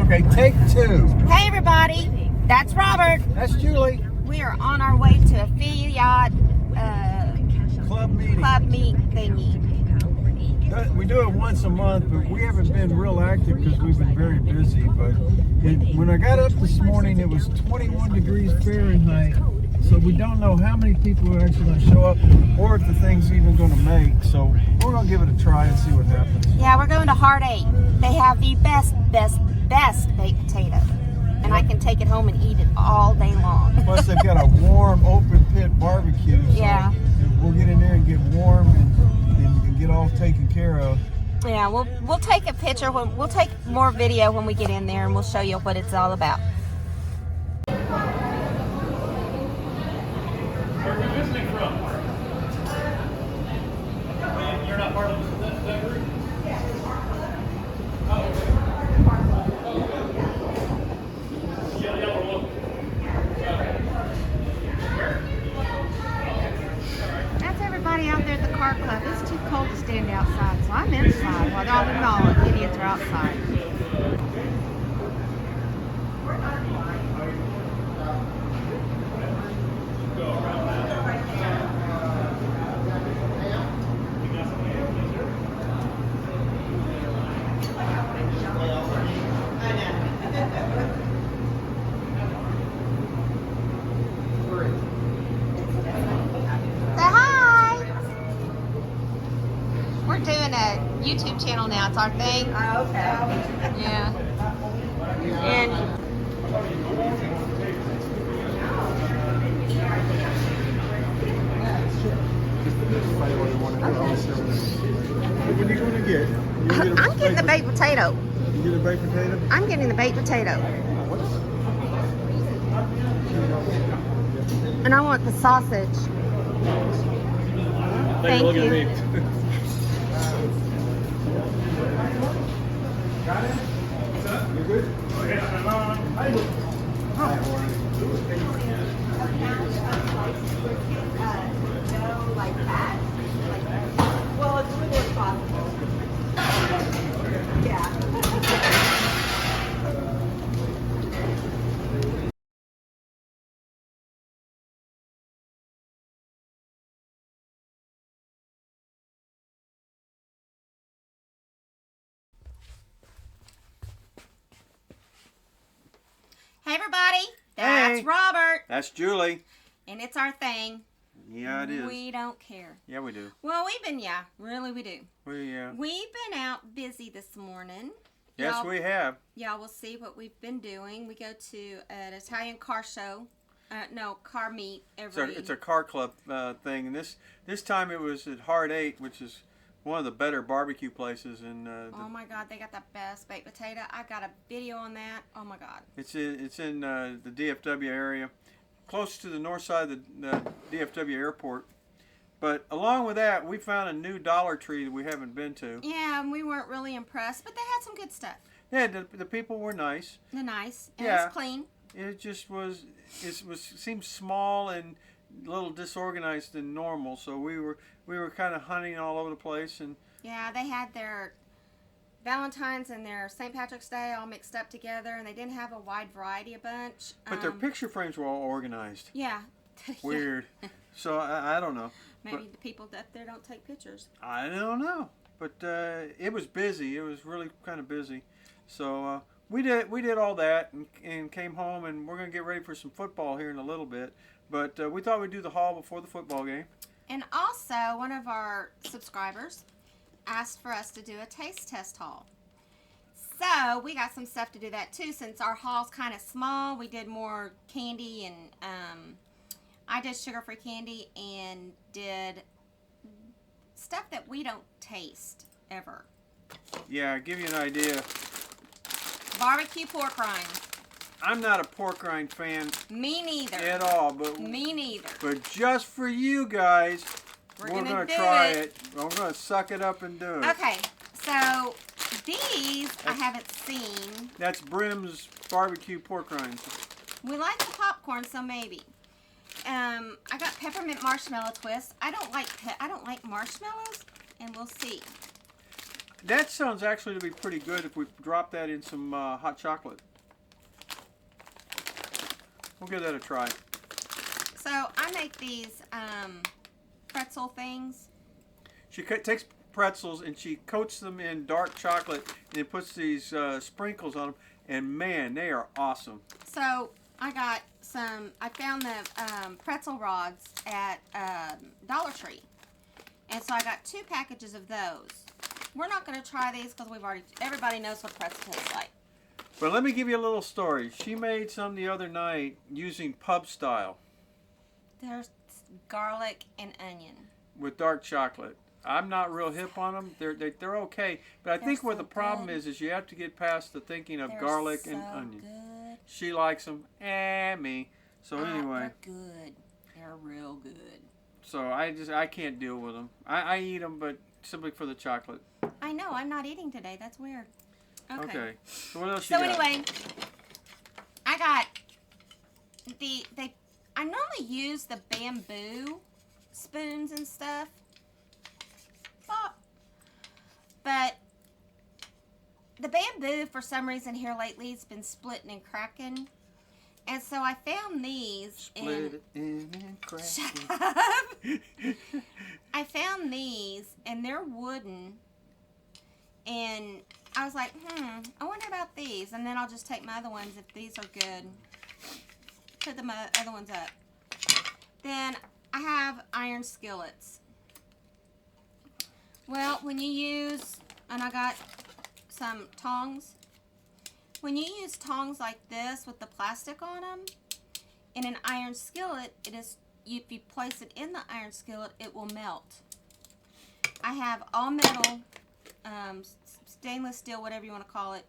Okay, take two. Hey everybody, that's Robert. That's Julie. We are on our way to a Fiat Club meeting. meet thingy. We do it once a month, but we haven't been real active because we've been very busy. But when I got up this morning, it was 21 degrees Fahrenheit. So we don't know how many people are actually going to show up or if the thing's even going to make. So we're going to give it a try and see what happens. Yeah, we're going to Heart 8. They have the best baked potato. And I can take it home and eat it all day long. Plus they've got a warm open pit barbecue. So yeah. We'll get in there and get warm and get all taken care of. Yeah, we'll take a picture. We'll take more video when we get in there and we'll show you what it's all about. Where are you visiting from? And you're not part of that group? Oh, okay. Yellow look. That's everybody out there at the car club. It's too cold to stand outside, so I'm inside while all the knowledge idiots are outside. We're doing a YouTube channel now. It's our thing. Oh, okay. Yeah. And What are you going to get? I'm getting the baked potato. You get a baked potato? I'm getting the baked potato. And I want the sausage. Thank Look you. at me. Got it? What's up? You good? Oh, yeah. No, like that? Well, as little as possible. Yeah. Hey everybody, that's Hey. Robert, That's Julie. and it's our thing. Yeah, it is. We don't care. Yeah, we do. Well, we do. We've been out busy this morning. Yes, we have. Y'all will see what we've been doing. We go to an Italian car show. Car meet every... It's a car club thing. And this time it was at Heart 8, which is one of the better barbecue places in oh my God, they got the best baked potato. I got a video on that. Oh my God. It's in the DFW area, close to the north side of the DFW airport. But along with that, we found a new Dollar Tree that we haven't been to. Yeah, and we weren't really impressed, but they had some good stuff. Yeah, the people were nice. They're nice. And Yeah. it's clean. It just seemed small and a little disorganized than normal. So we were kind of hunting all over the place. And Yeah, they had their Valentine's and their St. Patrick's Day all mixed up together, and they didn't have a wide variety of bunch. but their picture frames were all organized. Yeah. Weird. So I don't know. Maybe the people up there don't take pictures. I don't know. But it was busy. It was really kind of busy. So we did all that and came home, and we're going to get ready for some football here in a little bit. But we thought we'd do the haul before the football game. And also, one of our subscribers asked for us to do a taste test haul. So we got some stuff to do that too. Since our haul's kind of small, we did more candy, and I did sugar-free candy and did stuff that we don't taste ever. Yeah, I'll give you an idea. Barbecue pork rinds. I'm not a pork rind fan Me neither. at all, but Me neither. But just for you guys, We're we're gonna going to do try it. it. We're going to suck it up and do it. Okay, so these I haven't seen. That's Brim's barbecue pork rinds. We like the popcorn, so maybe. I got peppermint marshmallow twist. I don't like marshmallows, and we'll see. That sounds actually to be pretty good if we drop that in some hot chocolate. We'll give that a try. So I make these pretzel things. She takes pretzels and she coats them in dark chocolate and then puts these sprinkles on them. And man, they are awesome. So I found the pretzel rods at Dollar Tree. And so I got 2 packages of those. We're not going to try these because everybody knows what pretzel tastes like. But let me give you a little story. She made some the other night using pub style. There's garlic and onion. With dark chocolate. I'm not real hip on them. They're okay. But I think what so the problem good. is you have to get past the thinking of They're garlic so and onion. Good. She likes them. Me. So anyway. They're good. They're real good. So I can't deal with them. I eat them, but simply for the chocolate. I know. I'm not eating today. That's weird. Okay. So what else you So got? anyway, I got I normally use the bamboo spoons and stuff. But the bamboo, for some reason here lately, has been splitting and cracking. And so I found these. Split it and crack it. Shut up! I found these, and they're wooden. And I was like, I wonder about these. And then I'll just take my other ones if these are good. Put the other ones up. Then I have iron skillets. Well, when you use, and I got some tongs. When you use tongs like this with the plastic on them, in an iron skillet, if you place it in the iron skillet, it will melt. I have all metal, stainless steel, whatever you want to call it,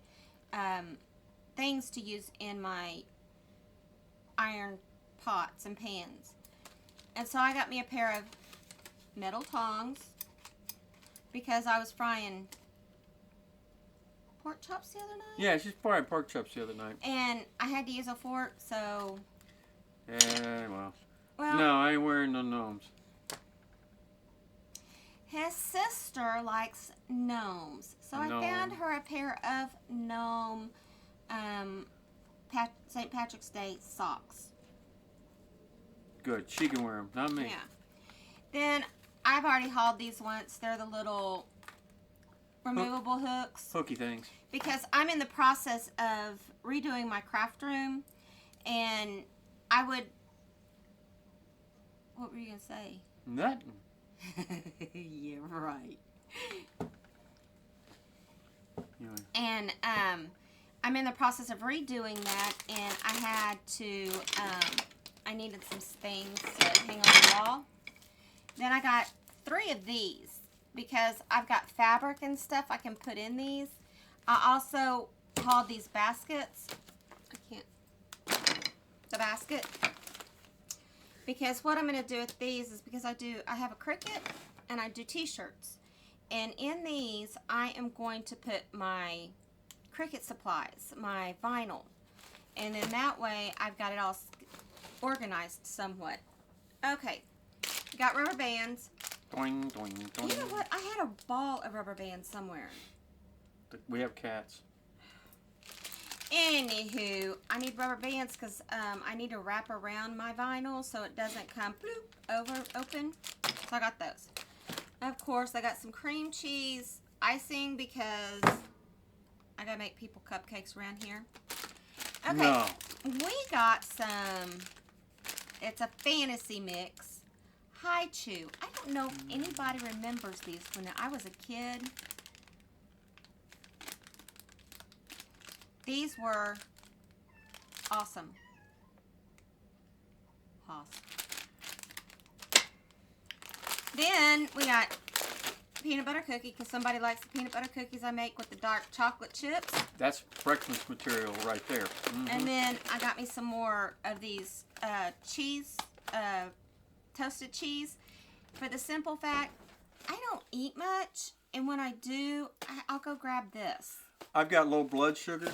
things to use in my iron pots and pans. And so I got me a pair of metal tongs because I was frying pork chops the other night. Yeah, she's frying pork chops the other night. And I had to use a fork, so... Yeah, well. Well, No, I ain't wearing no gnomes. his sister likes gnomes. So I found her a pair of gnome St. Patrick's Day socks. Good. She can wear them, not me. Yeah. Then I've already hauled these once. They're the little removable hooks. Hooky things. Because I'm in the process of redoing my craft room. And I would... What were you going to say? Nothing. Yeah, right. Anyway. And I'm in the process of redoing that, and I had to, I needed some things to hang on the wall. Then I got 3 of these because I've got fabric and stuff I can put in these. I also hauled these baskets. I can't. The basket. Because what I'm going to do with these is because I have a Cricut and I do t-shirts. And in these, I am going to put my Cricut supplies, my vinyl. And then that way, I've got it all organized somewhat. Okay. Got rubber bands. Doing, doing, doing. You know what? I had a ball of rubber bands somewhere. We have cats. Anywho, I need rubber bands because I need to wrap around my vinyl so it doesn't come bloop, open. So I got those. Of course, I got some cream cheese icing because I gotta make people cupcakes around here. Okay, No. we got some, it's a fantasy mix. Hi Chew. I don't know if anybody remembers these when I was a kid. These were awesome. Then we got peanut butter cookie because somebody likes the peanut butter cookies I make with the dark chocolate chips. That's breakfast material right there. Mm-hmm. And then I got me some more of these cheese, toasted cheese. For the simple fact, I don't eat much. And when I do, I'll go grab this. I've got low blood sugar.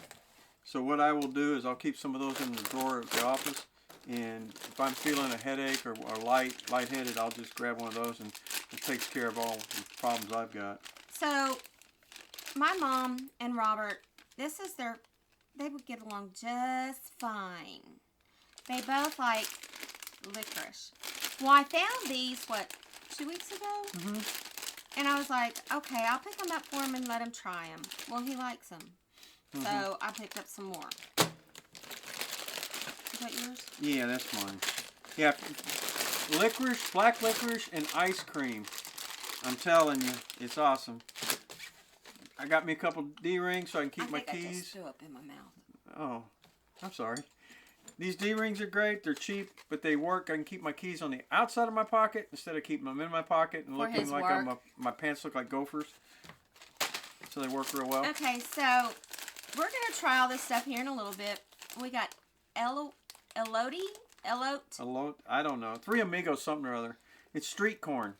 So what I will do is I'll keep some of those in the drawer at the office. And if I'm feeling a headache or lightheaded, I'll just grab one of those and it takes care of all the problems I've got. So my mom and Robert, they would get along just fine. They both like licorice. Well, I found these, 2 weeks ago? Mm-hmm. And I was like, okay, I'll pick them up for him and let him try them. Well, he likes them. Mm-hmm. So I picked up some more. Is that yours? Yeah, that's mine. Yeah, licorice, black licorice, and ice cream. I'm telling you, it's awesome. I got me a couple D-rings so I can keep my I keys. just threw up in my mouth. Oh, I'm sorry. These D-rings are great. They're cheap, but they work. I can keep my keys on the outside of my pocket instead of keeping them in my pocket and For looking his like work. my pants look like gophers. So they work real well. Okay, so we're going to try all this stuff here in a little bit. We got elote? I don't know. Three Amigos something or other. It's street corn.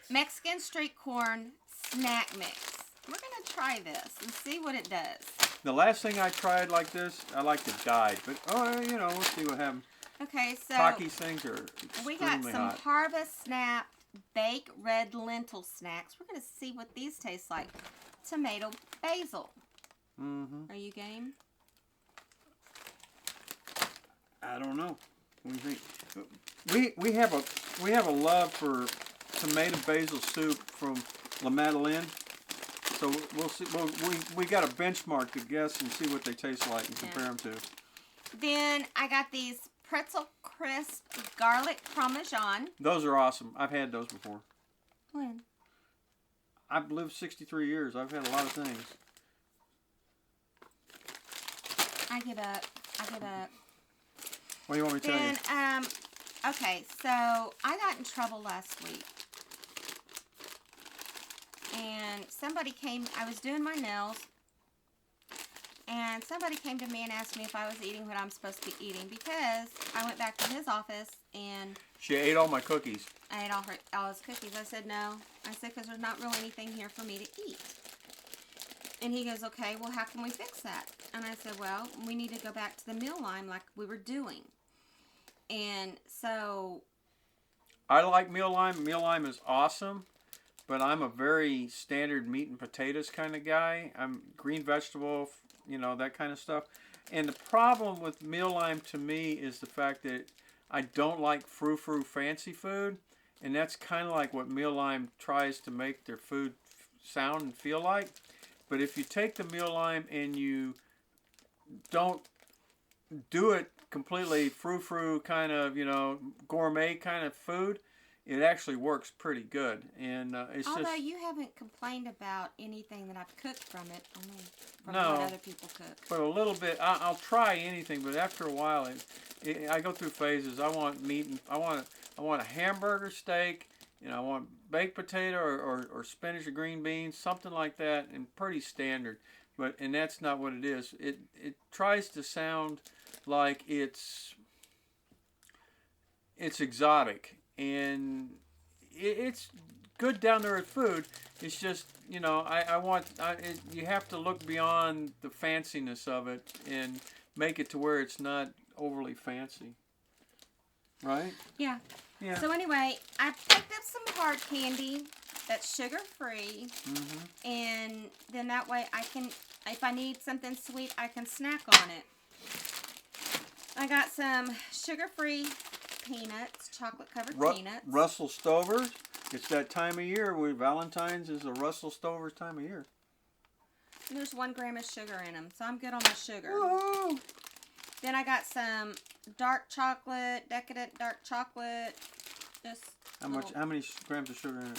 Mexican street corn snack mix. We're going to try this and see what it does. The last thing I tried like this, I liked it dyed. But, we'll see what happens. Okay, so Takis things are we got extremely some hot. Harvest Snap baked red lentil snacks. We're going to see what these taste like. Tomato basil. Mm-hmm. Are you game? I don't know. What do you think? We have a love for tomato basil soup from La Madeleine. So we'll see. We got a benchmark to guess and see what they taste like and compare them to. Then I got these pretzel crisp garlic parmesan. Those are awesome. I've had those before. When? I've lived 63 years. I've had a lot of things. I give up. What do you want me to tell you? Then, okay, so I got in trouble last week. And somebody came, I was doing my nails, and somebody came to me and asked me if I was eating what I'm supposed to be eating, because I went back to his office and She ate all my cookies. I ate all his cookies. I said, no. I said, because there's not really anything here for me to eat. And he goes, okay, well, how can we fix that? And I said, well, we need to go back to the meal line like we were doing. And so... I like meal lime. Meal lime is awesome. But I'm a very standard meat and potatoes kind of guy. I'm green vegetable, that kind of stuff. And the problem with meal lime to me is the fact that I don't like frou-frou fancy food. And that's kind of like what meal lime tries to make their food sound and feel like. But if you take the meal lime and you don't do it completely frou-frou kind of, gourmet kind of food, it actually works pretty good. And it's Although just... you haven't complained about anything that I've cooked from it, only from No. what other people cook. But a little bit, I'll try anything, but after a while, I go through phases. I want meat, and I want a hamburger steak, I want baked potato or spinach or green beans, something like that, and pretty standard. And that's not what it is. It tries to sound like it's exotic, and it's good down there at food. It's just, you have to look beyond the fanciness of it and make it to where it's not overly fancy. Right? Yeah. Yeah. So anyway, I picked up some hard candy that's sugar-free. Mm-hmm. And then that way I can, if I need something sweet, I can snack on it. I got some sugar-free peanuts, chocolate-covered peanuts. Russell Stover's. It's that time of year. Valentine's is a Russell Stover's time of year. There's 1 gram of sugar in them, so I'm good on my sugar. Woo-hoo. Then I got some dark chocolate, decadent dark chocolate. Just How many grams of sugar in it?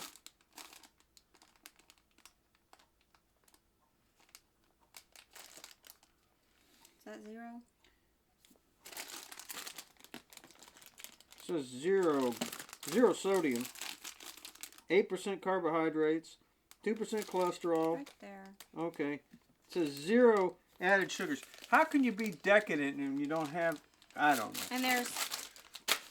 Is that 0? It says zero sodium, 8% carbohydrates, 2% cholesterol. Right there. Okay. It says 0 added sugars. How can you be decadent and you don't have? I don't know.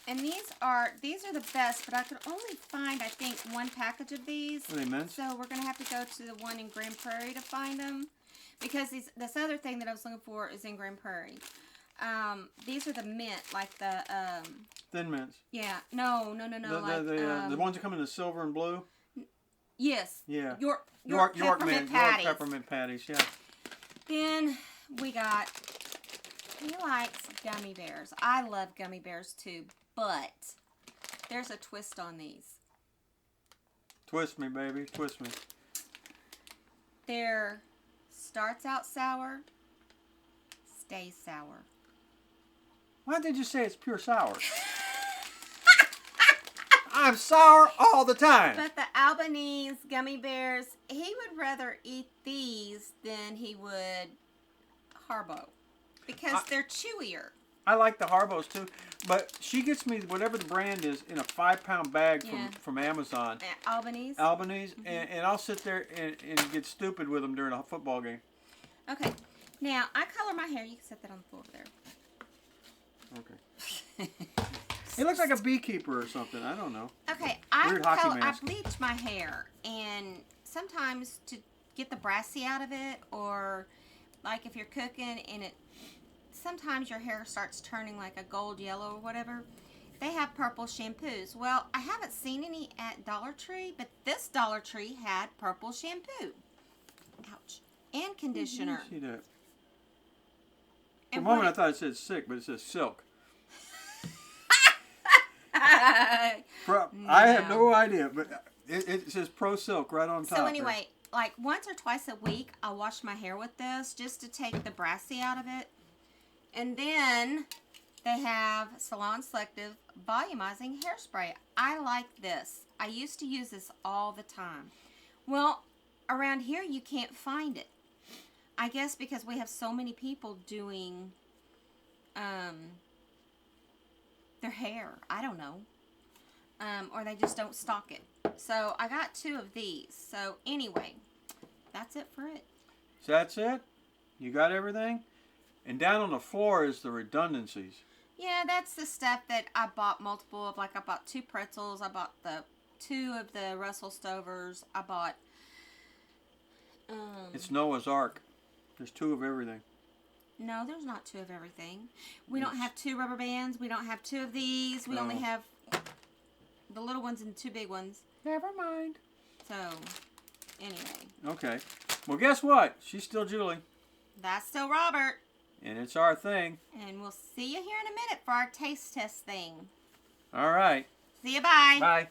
And these are the best, but I could only find, I think, 1 package of these. Are they mints? So we're gonna have to go to the one in Grand Prairie to find them, because this other thing that I was looking for is in Grand Prairie. These are the mint, like the Thin mints. Yeah. No. The ones that come in the silver and blue. Yes. Yeah. York York patties. peppermint patties. Yeah. Then we got, he likes gummy bears. I love gummy bears too, but there's a twist on these. Twist me, baby. Twist me. They're starts out sour, stays sour. Why did you say it's pure sour? I'm sour all the time. But the Albanese gummy bears, he would rather eat these than he would Haribo because they're chewier. I like the Harbos too, but she gets me whatever the brand is in a 5-pound bag from Amazon. Albanese? Albanese, and I'll sit there and get stupid with them during a football game. Okay. Now, I color my hair. You can set that on the floor over there. Okay. He looks like a beekeeper or something. I don't know. Okay, Weird hockey I mask. bleach my hair, and sometimes to get the brassy out of it, or like if you're cooking and sometimes your hair starts turning like a gold yellow or whatever, they have purple shampoos. Well, I haven't seen any at Dollar Tree, but this Dollar Tree had purple shampoo. Ouch. And conditioner. See that? For a And moment what I thought it said sick, but it says silk. I have no idea, but it says Pro Silk right on top. So anyway, like once or twice a week, I'll wash my hair with this just to take the brassy out of it. And then they have Salon Selective Volumizing Hairspray. I like this. I used to use this all the time. Well, around here you can't find it. I guess because we have so many people doing their hair. I don't know. Or they just don't stock it. So I got 2 of these. So anyway, that's it for it. So that's it? You got everything? And down on the floor is the redundancies. Yeah, that's the stuff that I bought multiple of. Like I bought 2 pretzels. I bought the 2 of the Russell Stovers. I bought... It's Noah's Ark. There's 2 of everything. No, there's not 2 of everything. We don't have 2 rubber bands. We don't have 2 of these. We only have the little ones and 2 big ones. Never mind. So, anyway. Okay. Well, guess what? She's still Julie. That's still Robert. And it's our thing. And we'll see you here in a minute for our taste test thing. All right. See you, bye. Bye.